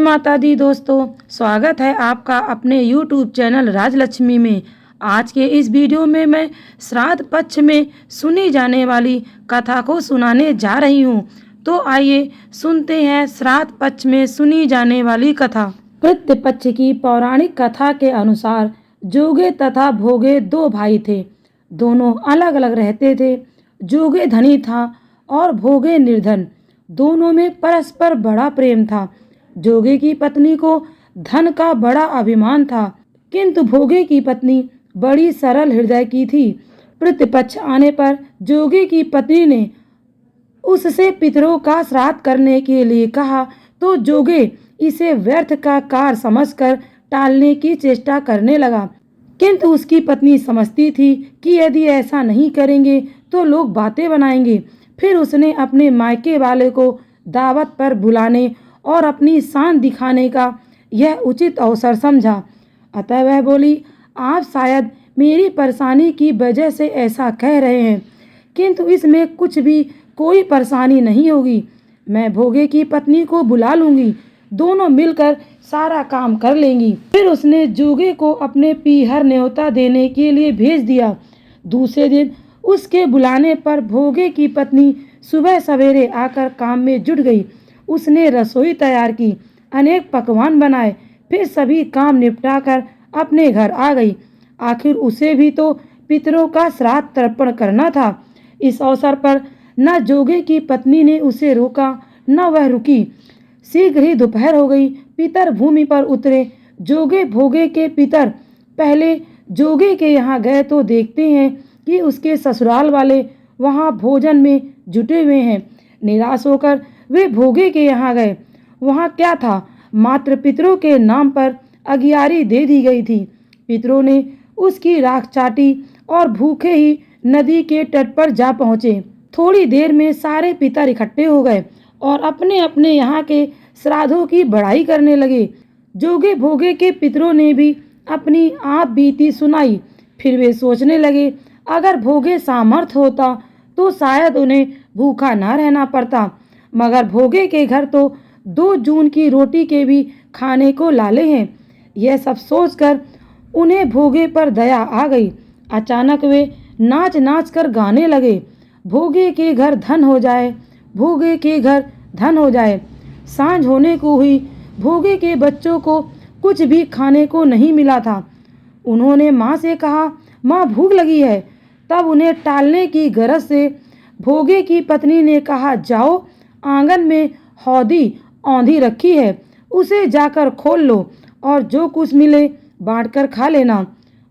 माता दी दोस्तों, स्वागत है आपका अपने YouTube चैनल राजलक्ष्मी में। आज के इस वीडियो में मैं श्राद्ध पक्ष में सुनी जाने वाली कथा को सुनाने जा रही हूँ। तो आइए सुनते हैं श्राद्ध पक्ष में सुनी जाने वाली कथा। पितृ पक्ष की पौराणिक कथा के अनुसार जोगे तथा भोगे दो भाई थे। दोनों अलग अलग रहते थे। जोगे धनी था और भोगे निर्धन। दोनों में परस्पर बड़ा प्रेम था। जोगे की पत्नी को धन का बड़ा अभिमान था, किंतु भोगे की पत्नी बड़ी सरल हृदय की थी। पितृपक्ष आने पर जोगे की पत्नी ने उससे पितरों का श्राद्ध करने के लिए कहा, तो जोगे इसे व्यर्थ का कार्य समझकर टालने की चेष्टा करने लगा। किंतु उसकी पत्नी समझती थी कि यदि ऐसा नहीं करेंगे तो लोग बातें बनाएंगे। फिर उसने अपने मायके वाले को दावत पर बुलाने और अपनी शान दिखाने का यह उचित अवसर समझा। अतः वह बोली, आप शायद मेरी परेशानी की वजह से ऐसा कह रहे हैं, किंतु इसमें कुछ भी कोई परेशानी नहीं होगी। मैं भोगे की पत्नी को बुला लूंगी, दोनों मिलकर सारा काम कर लेंगी। फिर उसने जोगे को अपने पीहर न्योता देने के लिए भेज दिया। दूसरे दिन उसके बुलाने पर भोगे की पत्नी सुबह सवेरे आकर काम में जुट गई। उसने रसोई तैयार की, अनेक पकवान बनाए, फिर सभी काम निपटाकर अपने घर आ गई। आखिर उसे भी तो पितरों का श्राद्ध तर्पण करना था। इस अवसर पर न जोगे की पत्नी ने उसे रोका न वह रुकी। शीघ्र ही दोपहर हो गई। पितर भूमि पर उतरे। जोगे भोगे के पितर पहले जोगे के यहाँ गए तो देखते हैं कि उसके ससुराल वाले वहाँ भोजन में जुटे हुए हैं। निराश होकर वे भोगे के यहाँ गए। वहाँ क्या था, मात्र पितरों के नाम पर अगियारी दे दी गई थी। पितरों ने उसकी राख चाटी और भूखे ही नदी के तट पर जा पहुँचे। थोड़ी देर में सारे पितर इकट्ठे हो गए और अपने अपने यहाँ के श्राद्धों की बड़ाई करने लगे। जोगे भोगे के पितरों ने भी अपनी आप बीती सुनाई। फिर वे सोचने लगे, अगर भोगे सामर्थ होता तो शायद उन्हें भूखा ना रहना पड़ता, मगर भोगे के घर तो 2 जून की रोटी के भी खाने को लाले हैं। यह सब सोचकर उन्हें भोगे पर दया आ गई। अचानक वे नाच नाच कर गाने लगे, भोगे के घर धन हो जाए, भोगे के घर धन हो जाए। सांझ होने को हुई। भोगे के बच्चों को कुछ भी खाने को नहीं मिला था। उन्होंने माँ से कहा, माँ भूख लगी है। तब उन्हें टालने की गरज से भोगे की पत्नी ने कहा, जाओ, आंगन में हौदी औंधी रखी है, उसे जाकर खोल लो और जो कुछ मिले बांटकर खा लेना।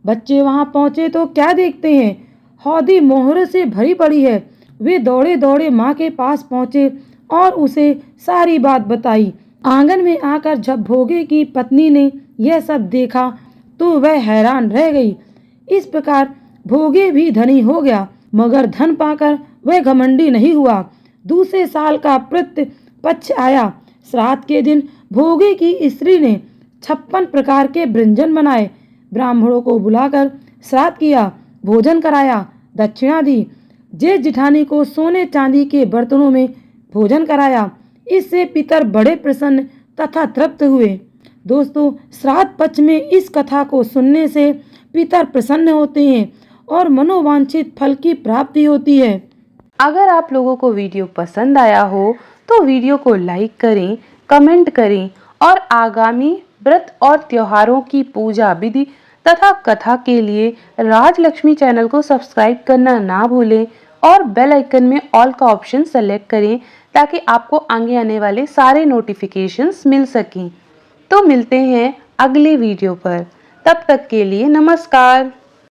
बच्चे वहां पहुंचे तो क्या देखते हैं, हौदी मोहरे से भरी पड़ी है। वे दौड़े दौड़े माँ के पास पहुंचे और उसे सारी बात बताई। आंगन में आकर जब भोगे की पत्नी ने यह सब देखा तो वह हैरान रह गई। इस प्रकार भोगे भी धनी हो गया, मगर धन पाकर वह घमंडी नहीं हुआ। दूसरे साल का पितृ पक्ष आया। श्राद्ध के दिन भोगे की स्त्री ने 56 प्रकार के व्यंजन बनाए। ब्राह्मणों को बुलाकर श्राद्ध किया, भोजन कराया, दक्षिणा दी। जेठ जिठानी को सोने चांदी के बर्तनों में भोजन कराया। इससे पितर बड़े प्रसन्न तथा तृप्त हुए। दोस्तों, श्राद्ध पक्ष में इस कथा को सुनने से पितर प्रसन्न होते हैं और मनोवांछित फल की प्राप्ति होती है। अगर आप लोगों को वीडियो पसंद आया हो तो वीडियो को लाइक करें, कमेंट करें और आगामी व्रत और त्योहारों की पूजा विधि तथा कथा के लिए राजलक्ष्मी चैनल को सब्सक्राइब करना ना भूलें और बेल आइकन में ऑल का ऑप्शन सेलेक्ट करें ताकि आपको आगे आने वाले सारे नोटिफिकेशंस मिल सकें। तो मिलते हैं अगले वीडियो पर, तब तक के लिए नमस्कार।